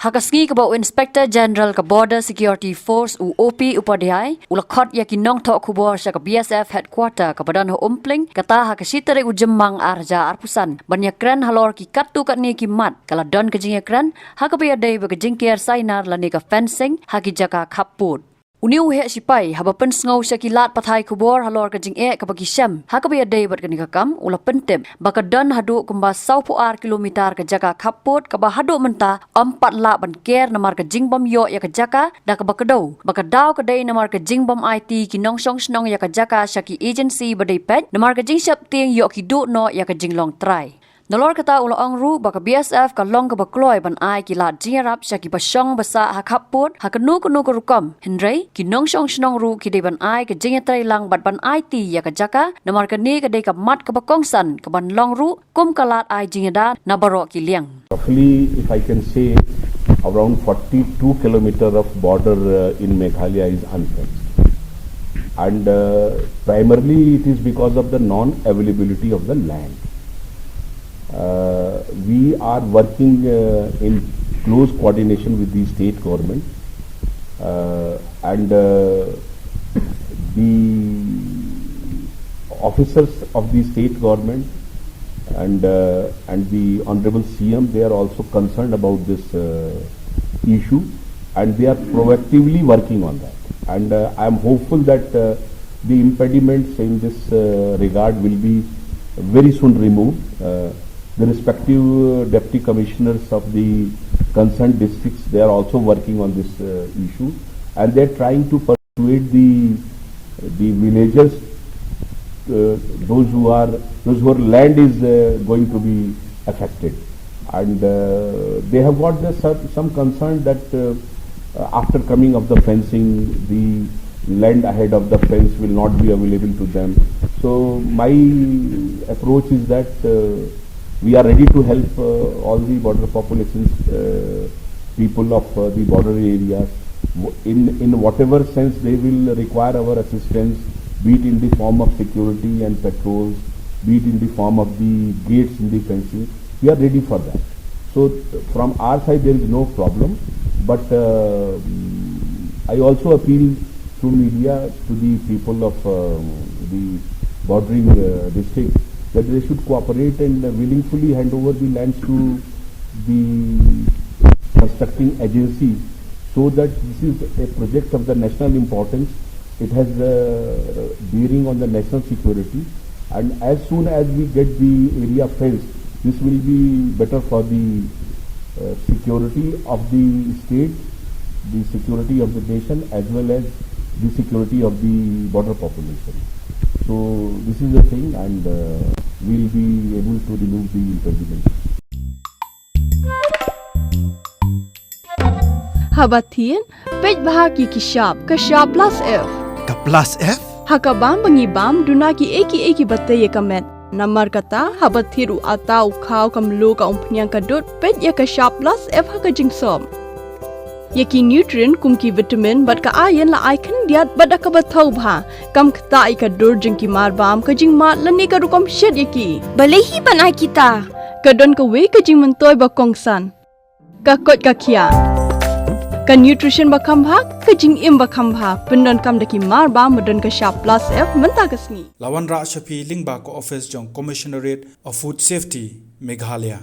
Hakasngi ka ba Inspector General ka Border Security Force OP Upadhyay ulakhot yakinong tho kubor sa ka BSF headquarter ka badan ho umpling kata hakasitare ujemmang arja arpusan banyakran halor ki kattu katni ki mat kala don ka jingakran hakabaya dai ba ka jingker sainar lani ka fencing hakijaka khaput Uniu he sipai haba pensngau syakilat pathai kubor halor ka jing ka bagi syam hakabaya dai bat kanika kam ula pentem baka don hadu kumba 100 kilometer ka jaka khaput ka ba hadu menta 4 la ban ker namar ka jingbom yo ya ka jaka da ka baka daw ka dai namar ka jingbom IT kinong song snong ya ka jaka syaki agency badai pet namar ka jing syap ting yo ki du no ya ka jinglong try Nalor kata ulo angru baka BSF ka long ka bakloy ban ai ki lat jingarap syaki pasyong basa hakaput hakanu kunu kurukam hendrai kinong song snong ru ki de ban ai ka jingatrai lang bat ban IT ya ka jaka namar ka ni ka de ka mat ka bakongsan ka ban long ru kum ka lat ai jingada na baro ki liang Roughly if I can say around 42 kilometer of border in Meghalaya is unfenced and primarily it is because of the non availability of the land we are working in close coordination with the state government and the officers of the state government and the Honorable CM, they are also concerned about this issue and they are proactively working on that. And I am hopeful that the impediments in this regard will be very soon removed. The respective deputy commissioners of the concerned districts, they are also working on this issue and they are trying to persuade the villagers, those whose land is going to be affected, and they have got some concern that after coming of the fencing, the land ahead of the fence will not be available to them. So my approach is that we are ready to help all the border populations, people of the border areas, in whatever sense they will require our assistance, be it in the form of security and patrols, be it in the form of the gates in the fencing. We are ready for that. So from our side there is no problem, but I also appeal through media to the people of the bordering districts that they should cooperate and willingly hand over the lands to the constructing agencies, so that this is a project of the national importance. It has bearing on the national security, and as soon as we get the area fenced, this will be better for the security of the state, the security of the nation, as well as the security of the border population. So this is the thing, and we will be able to remove the impediments. Habatin, pej bahagi kishab, kashab plus F. Ka plus F? Hakabam bangibam dunaki eki batay kamet. Namar kata habathiru atau kau kamlu ka umpnyang kadut pej ya kashab plus F hakajingsom. Yaki nutrient kumki vitamin bat ka ayan la icon diat bat ka bathau bha kam khta ai ka dur jingki mar bam ka jing mat lani ka rukom shed yaki balehi banai kita ka don ka we ka jing mentoy ba kongsan ka kot ka khia ka nutrition ba kham bha ka jing im ba kham bha pendon kam daki mar bam madon ka sharp plus F menta kasni Lawan Ra Shafi Lingba ko office jong Commissionerate of Food Safety Meghalaya